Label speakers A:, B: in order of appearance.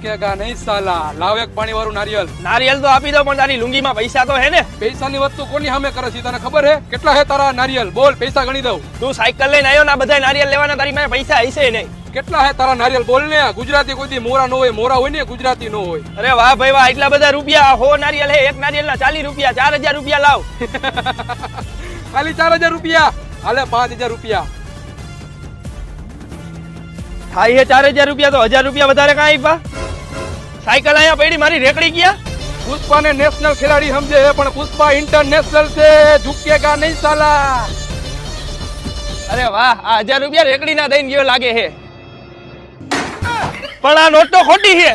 A: झुकेगा नहीं साला। लाव एक पानी वाળું નારિયેલ।
B: નારિયેલ તો આપી દો પણ તારી લુંગીમાં પૈસા તો હે ને?
A: પૈસાની વસ્તુ કોની સામે કરે છે તને ખબર હે? કેટલા હે તારા નારિયેલ? બોલ, પૈસા ગણી દઉં।
B: તું સાયકલ લઈને આવ્યો ને બધા નારિયેલ લેવાના, તારી પાસે પૈસા હશે નહીં।
A: કેટલા હે તારા નારિયેલ? બોલ ને। ગુજરાતી કોઈ દી મોરા નો હોય, મોરા હોય ને ગુજરાતી નો હોય।
B: અરે વાહ ભાઈ વાહ, એટલા બધા રૂપિયા? 100 નારિયેલ હે, એક નારિયેલના 40 રૂપિયા, 4000 રૂપિયા લાવ।
A: ખાલી 4000 રૂપિયા? હાલે 5000 રૂપિયા
B: થાય હે। 4000 રૂપિયા તો 1000 રૂપિયા વધારે કાંઈ આપ્યા? સાયકલ અહીંયા પડી, મારી રેકડી ગયા।
A: પુષ્પા ને નેશનલ ખેલાડી સમજે છે પણ પુષ્પા ઇન્ટરનેશનલ છે। ઝુકેગા નહીં સાલા।
B: અરે વાહ, આ 1000 રૂપિયા રેકડી ના દઈને ગયો લાગે છે, પણ આ નોટ તો ખોટી છે।